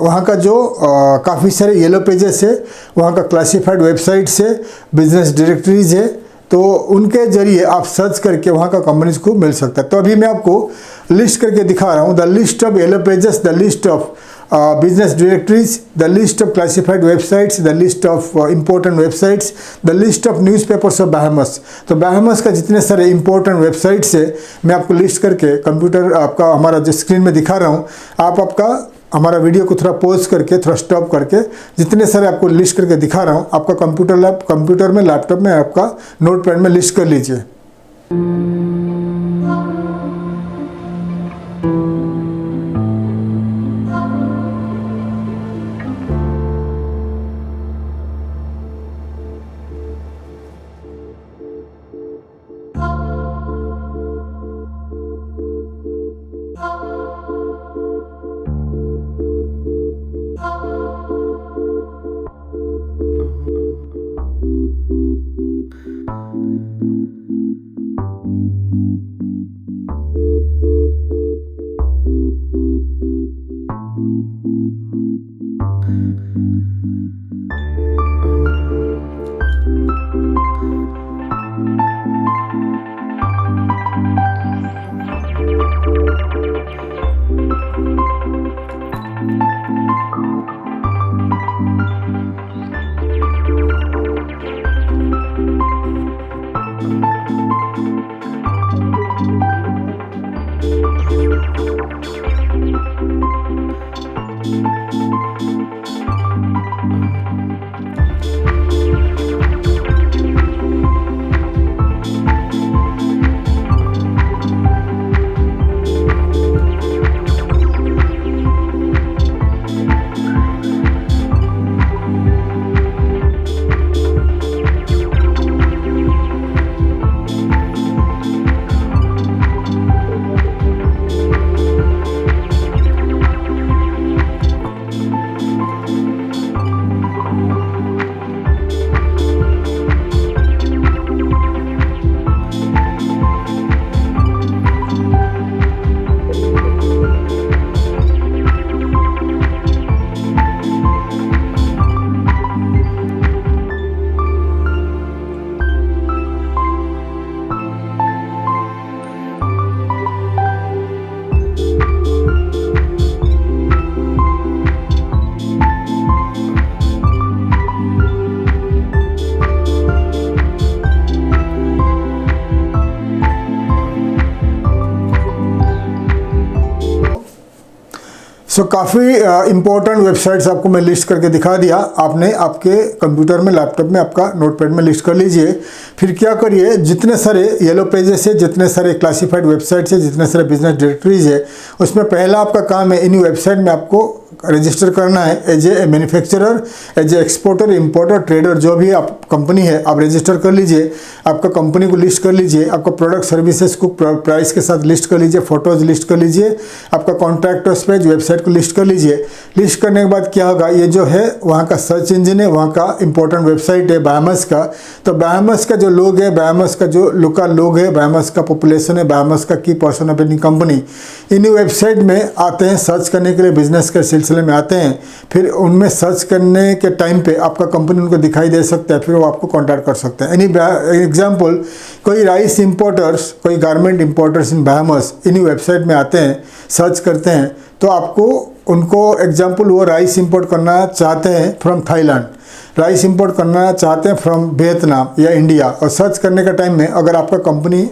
वहाँ का जो काफ़ी सारे येलो पेजेस है, वहाँ का क्लासिफाइड वेबसाइट्स है, बिजनेस डायरेक्टरीज है, तो उनके जरिए आप सर्च करके वहाँ का कंपनीज को मिल सकता है। तो अभी मैं आपको लिस्ट करके दिखा रहा हूँ, the list of yellow pages, the list of business directories, the list of classified websites, the list of important websites, the list of newspapers of Bahamas। तो Bahamas का जितने सारे important websites है, मैं आपको लिस्ट करके कंप्यूटर आपका हमारा जो स्क्रीन में दिखा रहा हूँ, आप आपका हमारा वीडियो को थोड़ा पॉज करके, थोड़ा स्टॉप करके, जितने सारे आपको लिस्ट करके दिखा रहा हूँ, आपका कंप्यूटर में, लैपटॉप में आपका नोटपैड में लिस्ट कर लीजिए। सो काफ़ी इंपॉर्टेंट वेबसाइट्स आपको मैं लिस्ट करके दिखा दिया। आपने आपके कंप्यूटर में, लैपटॉप में आपका नोटपैड में लिस्ट कर लीजिए। फिर क्या करिए, जितने सारे येलो पेजेस है, जितने सारे क्लासिफाइड वेबसाइट्स है, जितने सारे बिजनेस डायरेक्टरीज है, उसमें पहला आपका काम है इन वेबसाइट में आपको रजिस्टर करना है as a manufacturer, as a exporter, importer, trader, जो भी आप कंपनी है आप रजिस्टर कर लीजिए। आपका कंपनी को लिस्ट कर लीजिए, आपका प्रोडक्ट सर्विसेज को प्राइस के साथ लिस्ट कर लीजिए, फोटोज लिस्ट कर लीजिए, आपका कॉन्टैक्ट अस पेज, वेबसाइट को लिस्ट कर लीजिए। लिस्ट करने के बाद क्या होगा, ये जो है वहाँ का सर्च इंजन है, वहाँ का इंपॉर्टेंट वेबसाइट है बहामस का। तो बहामस का जो लोग है, बहामस का जो लोकल लोग है, बहामस का पॉपुलेशन है, बहामस का की person of any company, in website में आते हैं सर्च करने के लिए बिजनेस के सिलसिले सिलसिले में आते हैं, फिर उनमें सर्च करने के टाइम पे आपका कंपनी उनको दिखाई दे सकता है, फिर वो आपको कांटेक्ट कर सकते हैं। एग्जांपल, कोई राइस इंपोर्टर्स, कोई गारमेंट इंपोर्टर्स इन बहामास इन्हीं वेबसाइट में आते हैं, सर्च करते हैं, तो आपको उनको एग्जांपल वो राइस इंपोर्ट करना चाहते हैं फ्रॉम थाईलैंड, राइस इंपोर्ट करना चाहते हैं फ्रॉम वियतनाम या इंडिया, और सर्च करने का टाइम में अगर आपका कंपनी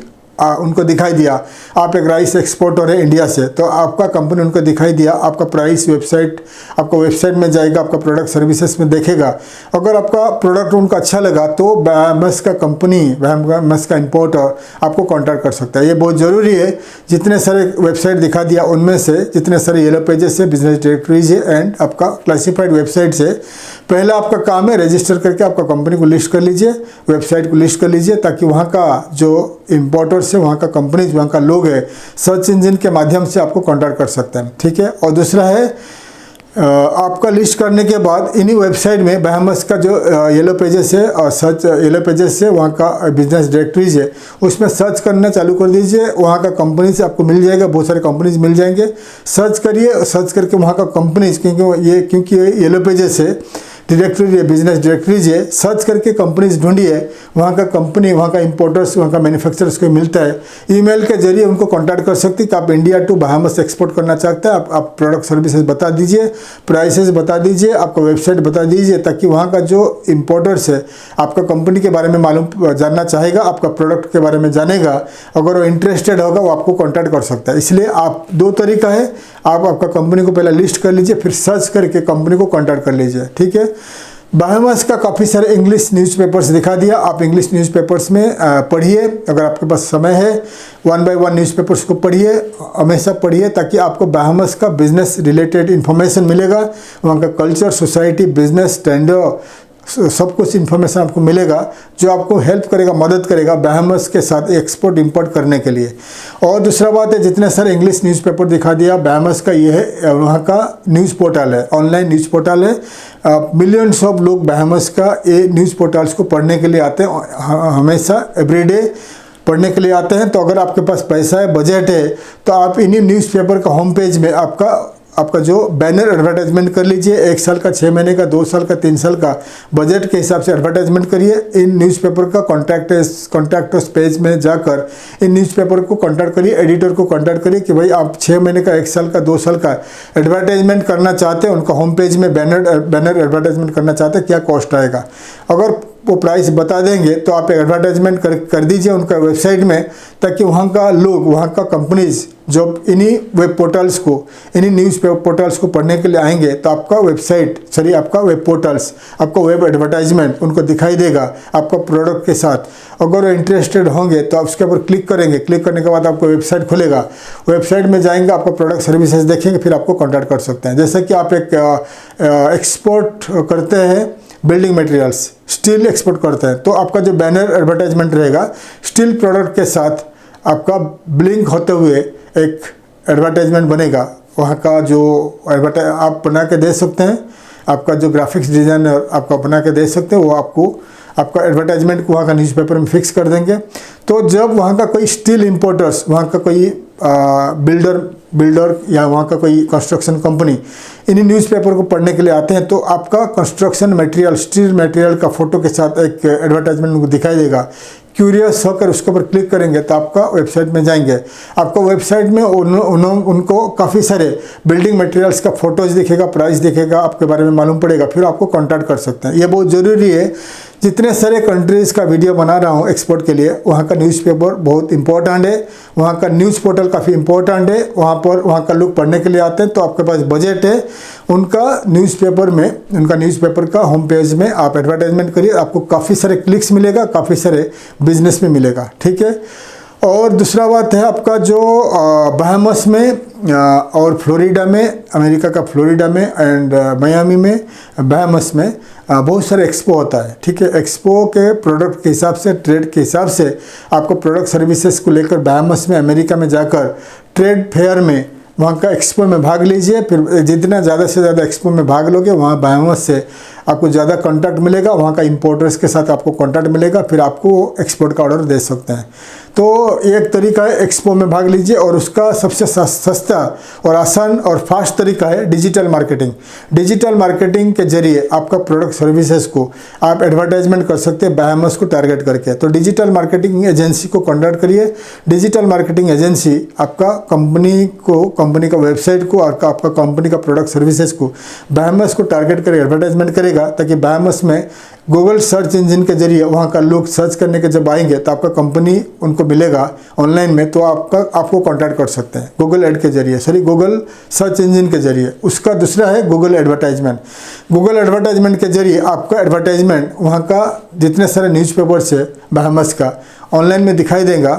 उनको दिखाई दिया, आप एक राइस एक्सपोर्टर है इंडिया से, तो आपका कंपनी उनको दिखाई दिया, आपका प्राइस वेबसाइट, आपका वेबसाइट में जाएगा, आपका प्रोडक्ट सर्विसेज में देखेगा। अगर आपका प्रोडक्ट उनको अच्छा लगा तो बहामास का कंपनी, बहामास का इंपोर्टर आपको कांटेक्ट कर सकता है। ये बहुत ज़रूरी है। जितने सारे वेबसाइट दिखा दिया उनमें से जितने सारे येलो पेजेस है, बिजनेस डायरेक्टरीज है एंड आपका क्लासिफाइड वेबसाइट से, पहला आपका काम है रजिस्टर करके आपका कंपनी को लिस्ट कर लीजिए, वेबसाइट को लिस्ट कर लीजिए, ताकि वहाँ का जो इंपोर्टर्स है, वहाँ का कंपनीज, वहाँ का लोग है, सर्च इंजन के माध्यम से आपको कांटेक्ट कर सकते हैं। ठीक है। और दूसरा है, आपका लिस्ट करने के बाद इन्हीं वेबसाइट में बहामास का जो येलो पेजेस है और सर्च येलो पेजेस है, वहाँ का बिजनेस डायरेक्टरीज है, उसमें सर्च करना चालू कर दीजिए। वहाँ का कंपनी से आपको मिल जाएगा, बहुत सारे कंपनीज मिल जाएंगे। सर्च करिए, सर्च करके वहाँ का कंपनीज, क्योंकि ये येलो पेजेस है, डायरेक्टरी है, बिजनेस डायरेक्टरीज है, सर्च करके कंपनीज ढूंढिए, वहाँ का कंपनी, वहाँ का इंपोर्टर्स, वहाँ का मैन्युफैक्चरर्स को मिलता है। ईमेल के जरिए उनको कांटेक्ट कर सकते हैं कि आप इंडिया टू बहामास एक्सपोर्ट करना चाहते हैं, आप प्रोडक्ट सर्विसेज बता दीजिए, प्राइसेस बता दीजिए, आपका वेबसाइट बता दीजिए, ताकि वहाँ का जो इंपोर्टर्स है आपका कंपनी के बारे में मालूम जानना चाहेगा, आपका प्रोडक्ट के बारे में जानेगा, अगर वो इंटरेस्टेड होगा वो आपको कॉन्टैक्ट कर सकता है। इसलिए आप दो तरीका है, आप आपका कंपनी को पहले लिस्ट कर लीजिए, फिर सर्च करके कंपनी को कॉन्टैक्ट कर लीजिए। ठीक है। बहामास का काफ़ी सारे इंग्लिश न्यूज़पेपर्स दिखा दिया, आप इंग्लिश न्यूज़पेपर्स में पढ़िए, अगर आपके पास समय है 1 बाय 1 न्यूज़पेपर्स को पढ़िए, हमेशा पढ़िए, ताकि आपको बहामास का बिजनेस रिलेटेड इन्फॉर्मेशन मिलेगा, वहाँ का कल्चर, सोसाइटी, बिजनेस स्टैंडर्ड, सब कुछ इन्फॉर्मेशन आपको मिलेगा, जो आपको हेल्प करेगा, मदद करेगा बहामास के साथ एक्सपोर्ट इंपोर्ट करने के लिए। और दूसरा बात है, जितने सारे इंग्लिश न्यूज़पेपर दिखा दिया, बहामास का ये है, वहाँ का न्यूज़ पोर्टल है, ऑनलाइन न्यूज़ पोर्टल है। मिलियंस ऑफ लोग बहामास का ये न्यूज़ पोर्टल्स को पढ़ने के लिए आते हैं, हमेशा एवरीडे पढ़ने के लिए आते हैं। तो अगर आपके पास पैसा है, बजट है, तो आप इन्हीं न्यूज़पेपर का होम पेज में आपका जो बैनर एडवर्टाइजमेंट कर लीजिए, 1 साल का, 6 महीने का, 2 साल का, 3 साल का, बजट के हिसाब से एडवर्टाइजमेंट करिए। इन न्यूज़पेपर का कॉन्टैक्टर्स पेज में जाकर इन न्यूज़पेपर को कॉन्टैक्ट करिए, एडिटर को कॉन्टैक्ट करिए कि भाई आप 6 महीने का, 1 साल का, 2 साल का एडवर्टाइजमेंट करना चाहते हैं, उनका होम पेज में बैनर एडवर्टाइजमेंट करना चाहते हैं, क्या कॉस्ट आएगा। अगर वो प्राइस बता देंगे तो आप एडवर्टाइजमेंट कर दीजिए उनका वेबसाइट में, ताकि वहाँ का लोग, वहाँ का कंपनीज जो इन्हीं वेब पोर्टल्स को, इन्हीं न्यूज़ पोर्टल्स को पढ़ने के लिए आएंगे, तो आपका आपका वेब पोर्टल्स, आपका वेब एडवर्टाइजमेंट उनको दिखाई देगा आपका प्रोडक्ट के साथ। अगर वो इंटरेस्टेड होंगे तो आप उसके ऊपर क्लिक करेंगे, क्लिक करने के बाद आपको वेबसाइट खुलेगा, वेबसाइट में जाएंगे, आपका प्रोडक्ट सर्विसेज देखेंगे, फिर आपको कॉन्टैक्ट कर सकते हैं। जैसे कि आप एक एक्सपोर्ट करते हैं बिल्डिंग मटेरियल्स, स्टील एक्सपोर्ट करते हैं, तो आपका जो बैनर एडवर्टाइजमेंट रहेगा, स्टील प्रोडक्ट के साथ आपका ब्लिंक होते हुए एक एडवर्टाइजमेंट बनेगा। वहाँ का जो आप बना के दे सकते हैं, आपका जो ग्राफिक्स डिज़ाइनर आपका बना के दे सकते हैं, वो आपका एडवर्टाइजमेंट को वहाँ का न्यूज़पेपर में फिक्स कर देंगे। तो जब वहाँ का कोई स्टील इंपोर्टर्स, वहाँ का कोई बिल्डर या वहाँ का कोई कंस्ट्रक्शन कंपनी इन्हीं न्यूज़पेपर को पढ़ने के लिए आते हैं, तो आपका कंस्ट्रक्शन मटेरियल, स्टील मटेरियल का फ़ोटो के साथ एक एडवर्टाइजमेंट उनको दिखाई देगा। क्यूरियस होकर उसके ऊपर क्लिक करेंगे तो आपका वेबसाइट में जाएंगे, आपको वेबसाइट में उनको काफ़ी सारे बिल्डिंग मटेरियल्स का फ़ोटोज़ दिखेगा, प्राइस दिखेगा, आपके बारे में मालूम पड़ेगा, फिर आपको कॉन्टैक्ट कर सकते हैं। ये बहुत ज़रूरी है। जितने सारे कंट्रीज़ का वीडियो बना रहा हूँ एक्सपोर्ट के लिए, वहाँ का न्यूज़पेपर बहुत इंपॉर्टेंट है, वहाँ का न्यूज़ पोर्टल काफ़ी इंपॉर्टेंट है, वहाँ का लोग पढ़ने के लिए आते हैं। तो आपके पास बजट है, उनका न्यूज़पेपर का होम पेज में आप एडवर्टाइजमेंट करिए, आपको काफ़ी सारे क्लिक्स मिलेगा, काफ़ी सारे बिजनेस में मिलेगा। ठीक है। और दूसरा बात है, आपका जो बहामास में और फ्लोरिडा में, अमेरिका का फ्लोरिडा में एंड मियामी में, बहामास में बहुत सारे एक्सपो होता है। ठीक है। एक्सपो के प्रोडक्ट के हिसाब से, ट्रेड के हिसाब से आपको प्रोडक्ट सर्विसेज को लेकर बहामास में, अमेरिका में जाकर ट्रेड फेयर में, वहाँ का एक्सपो में भाग लीजिए। फिर जितना ज़्यादा से ज़्यादा एक्सपो में भाग लोगे, वहाँ बहामास से आपको ज़्यादा कॉन्टैक्ट मिलेगा, वहाँ का इंपोर्टर्स के साथ आपको कॉन्टैक्ट मिलेगा, फिर आपको एक्सपोर्ट का ऑर्डर दे सकते हैं। तो एक तरीका है एक्सपो में भाग लीजिए, और उसका सबसे सस्ता और आसान और फास्ट तरीका है डिजिटल मार्केटिंग। डिजिटल मार्केटिंग के जरिए आपका प्रोडक्ट सर्विसेज को आप एडवर्टाइजमेंट कर सकते हैं बायमस को टारगेट करके। तो डिजिटल मार्केटिंग एजेंसी को कॉन्टैक्ट करिए। डिजिटल मार्केटिंग एजेंसी आपका कंपनी का वेबसाइट को और आपका कंपनी का प्रोडक्ट सर्विसेज को बायमस को टारगेट कर एडवर्टाइजमेंट करेगा, ताकि बायमस में गूगल सर्च इंजन के जरिए वहाँ का लोग सर्च करने के जब आएंगे तो आपका कंपनी उनको मिलेगा ऑनलाइन में, तो आपको कांटेक्ट कर सकते हैं गूगल ऐड के जरिए, गूगल सर्च इंजन के जरिए। उसका दूसरा है गूगल एडवर्टाइजमेंट। गूगल एडवर्टाइजमेंट के जरिए आपका एडवर्टाइजमेंट वहाँ का जितने सारे न्यूज़पेपर्स है बायमस का ऑनलाइन में दिखाई देगा,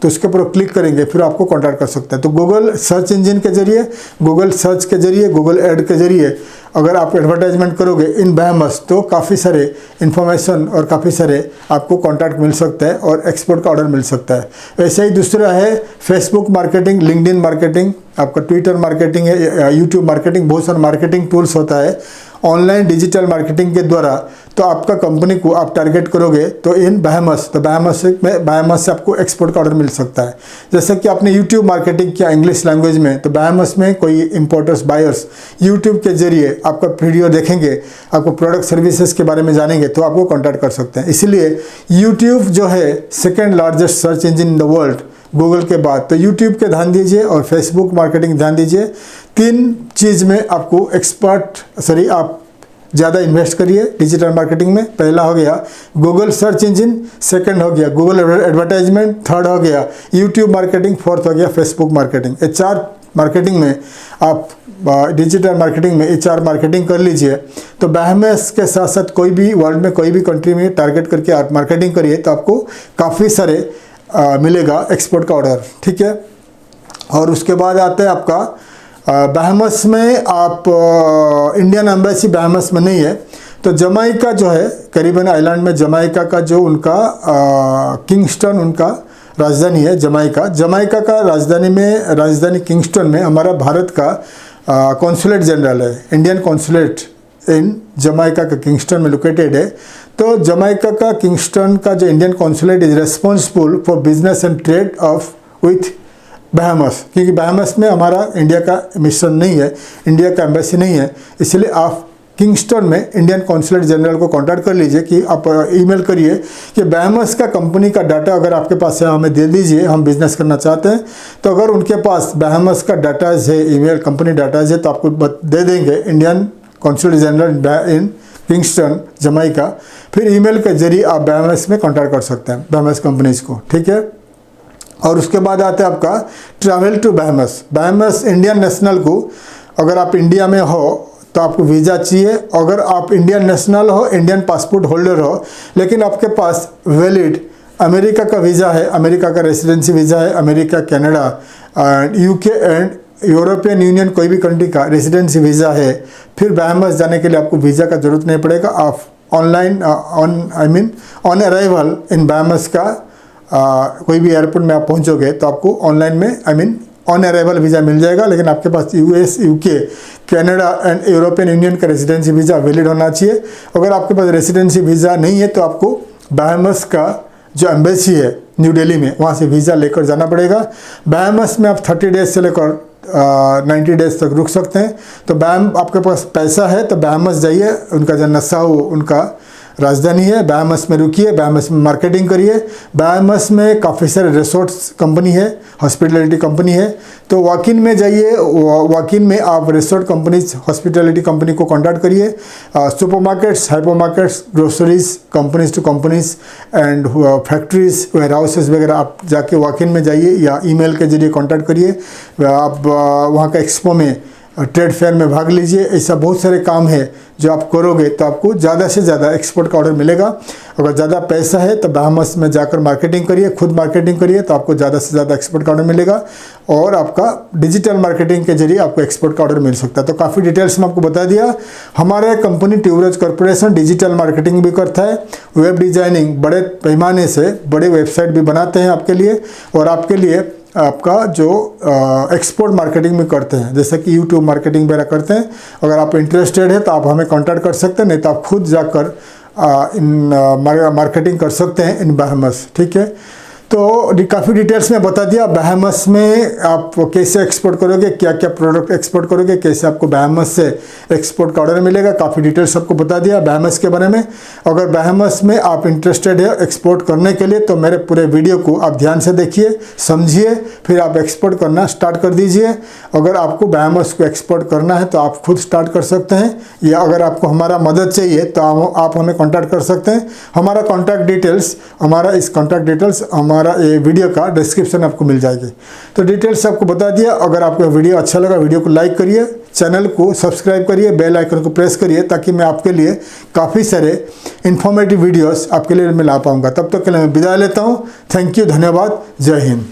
तो उसके ऊपर क्लिक करेंगे, फिर आपको कांटेक्ट कर सकते हैं। तो गूगल सर्च इंजन के जरिए, गूगल सर्च के जरिए, गूगल ऐड के जरिए अगर आप एडवर्टाइजमेंट करोगे इन बायमस, तो काफ़ी सारे इन्फॉर्मेशन और काफ़ी सारे आपको कांटेक्ट मिल सकता है और एक्सपोर्ट का ऑर्डर मिल सकता है। वैसे ही दूसरा है फेसबुक मार्केटिंग, लिंक्डइन मार्केटिंग, आपका ट्विटर मार्केटिंग है, यूट्यूब मार्केटिंग, बहुत सारा मार्केटिंग टूल्स होता है ऑनलाइन डिजिटल मार्केटिंग के द्वारा। तो आपका कंपनी को आप टारगेट करोगे तो इन बायमस, तो बायमस से आपको एक्सपोर्ट का ऑर्डर मिल सकता है। जैसे कि आपने यूट्यूब मार्केटिंग किया इंग्लिश लैंग्वेज में, तो बायमस में कोई इंपोर्टर्स बायर्स यूट्यूब के जरिए आपका वीडियो देखेंगे, आपको प्रोडक्ट सर्विसेज के बारे में जानेंगे, तो आपको कॉन्टैक्ट कर सकते हैं। इसीलिए यूट्यूब जो है second largest search engine in the world Google के बाद, तो यूट्यूब के ध्यान दीजिए और फेसबुक मार्केटिंग ध्यान दीजिए। तीन चीज़ में आपको आप ज़्यादा इन्वेस्ट करिए डिजिटल मार्केटिंग में। पहला हो गया गूगल सर्च इंजन, सेकंड हो गया गूगल एडवर्टाइजमेंट, थर्ड हो गया यूट्यूब मार्केटिंग, फोर्थ हो गया फेसबुक मार्केटिंग। ये 4 मार्केटिंग में आप डिजिटल मार्केटिंग में HR मार्केटिंग कर लीजिए, तो बायमस के साथ साथ कोई भी वर्ल्ड में कोई भी कंट्री में टारगेट करके आप मार्केटिंग करिए, तो आपको काफ़ी सारे मिलेगा एक्सपोर्ट का ऑर्डर, ठीक है। और उसके बाद आता है आपका बायमस में आप इंडियन एम्बेसी बायमस में नहीं है, तो जमाइका जो है कैरिबियन आइलैंड में, जमाइका का जो उनका किंगस्टन उनका राजधानी है जमाइका का राजधानी किंगस्टन में हमारा भारत का कॉन्सुलेट जनरल है, इंडियन कॉन्सुलेट इन जमाइका का किंगस्टन में लोकेटेड है। तो जमाइका का किंगस्टन का जो Indian consulate is responsible for business and trade of with Bahamas, क्योंकि बायमस में हमारा इंडिया का मिशन नहीं है, इंडिया का एम्बेसी नहीं है, इसलिए आप किंगस्टन में इंडियन कॉन्सुलेट जनरल को कांटेक्ट कर लीजिए कि आप ईमेल करिए कि बायमस का कंपनी का डाटा अगर आपके पास है हमें दे दीजिए, हम बिजनेस करना चाहते हैं। तो अगर उनके पास बायमस का डाटाज है, ईमेल कंपनी डाटाज है, तो आपको दे देंगे Indian consulate general in Kingston Jamaica. फिर ईमेल के जरिए आप बायमस में कांटेक्ट कर सकते हैं बायमस कंपनीज को, ठीक है। और उसके बाद आता है आपका ट्रैवल टू बायमस इंडियन नेशनल को, अगर आप इंडिया में हो तो आपको वीज़ा चाहिए। अगर आप इंडियन नेशनल हो, इंडियन पासपोर्ट होल्डर हो, लेकिन आपके पास वैलिड अमेरिका का वीज़ा है, अमेरिका का रेसिडेंसी वीज़ा है, America, Canada, UK and European union कोई भी कंट्री का रेसिडेंसी वीज़ा है, फिर बायमस जाने के लिए आपको वीज़ा का ज़रूरत नहीं पड़ेगा। आप ऑनलाइन ऑन अराइवल इन बायमस का कोई भी एयरपोर्ट में आप पहुंचोगे तो आपको ऑनलाइन में ऑन अराइवल वीज़ा मिल जाएगा, लेकिन आपके पास US, UK, Canada and European union का रेसिडेंसी वीज़ा वैलिड होना चाहिए। अगर आपके पास रेसिडेंसी वीज़ा नहीं है तो आपको बायमस का जो एम्बेसी है न्यू दिल्ली में, वहाँ से वीज़ा लेकर जाना पड़ेगा। बायमस में आप 30 डेज से लेकर 90 डेज तक रुक सकते हैं। तो आपके पास पैसा है तो बायमस जाइए, उनका जो नसाऊ उनका राजधानी है, बायमस में रुकिए, बायमस में मार्केटिंग करिए। बायमस में काफ़ी सारे रिसोर्ट्स कंपनी है, हॉस्पिटैलिटी कंपनी है, तो वॉक-इन में जाइए, वॉक-इन में आप रिसोर्ट कंपनीज, हॉस्पिटैलिटी कंपनी को कांटेक्ट करिए। Supermarkets, hypermarkets, groceries, companies to companies and factories, warehouses वगैरह आप जाके वॉक-इन में जाइए या ईमेल के जरिए कांटेक्ट करिए। आप वहाँ का एक्सपो में, ट्रेड फेयर में भाग लीजिए। ऐसा बहुत सारे काम है जो आप करोगे तो आपको ज़्यादा से ज़्यादा एक्सपोर्ट का ऑर्डर मिलेगा। अगर ज़्यादा पैसा है तो बायमस में जाकर मार्केटिंग करिए, खुद मार्केटिंग करिए, तो आपको ज़्यादा से ज़्यादा एक्सपोर्ट का ऑर्डर मिलेगा और आपका डिजिटल मार्केटिंग के जरिए आपको एक्सपोर्ट का ऑर्डर मिल सकता है। तो काफ़ी डिटेल्स में आपको बता दिया। हमारे company tuberose corporation digital marketing भी करता है, वेब डिज़ाइनिंग बड़े पैमाने से बड़े वेबसाइट भी बनाते हैं आपके लिए, और आपके लिए आपका जो एक्सपोर्ट मार्केटिंग में करते हैं, जैसे कि यूट्यूब मार्केटिंग वगैरह करते हैं। अगर आप इंटरेस्टेड है तो आप हमें कांटेक्ट कर सकते हैं, नहीं तो आप खुद जाकर मार्केटिंग कर सकते हैं इन बहामस। ठीक है, तो काफ़ी डिटेल्स में बता दिया बहामस में आप कैसे एक्सपोर्ट करोगे, क्या क्या प्रोडक्ट एक्सपोर्ट करोगे, कैसे आपको बहामस से एक्सपोर्ट का ऑर्डर मिलेगा। काफ़ी डिटेल्स आपको बता दिया बहामस के बारे में। अगर बहामस में आप इंटरेस्टेड है एक्सपोर्ट करने के लिए तो मेरे पूरे वीडियो को आप ध्यान से देखिए, समझिए, फिर आप एक्सपोर्ट करना स्टार्ट कर दीजिए। अगर आपको बहामस को एक्सपोर्ट करना है तो आप खुद स्टार्ट कर सकते हैं, या अगर आपको हमारा मदद चाहिए तो आप हमें कॉन्टैक्ट कर सकते हैं। हमारा कॉन्टैक्ट डिटेल्स, कॉन्टैक्ट डिटेल्स हमारा ये वीडियो का डिस्क्रिप्शन आपको मिल जाएगी। तो डिटेल्स आपको बता दिया। अगर आपको वीडियो अच्छा लगा, वीडियो को लाइक करिए, चैनल को सब्सक्राइब करिए, बेल आइकन को प्रेस करिए, ताकि मैं आपके लिए काफ़ी सारे इन्फॉर्मेटिव वीडियोस आपके लिए मैं ला पाऊँगा। तब तक के लिए मैं विदा लेता हूँ। थैंक यू, धन्यवाद, जय हिंद।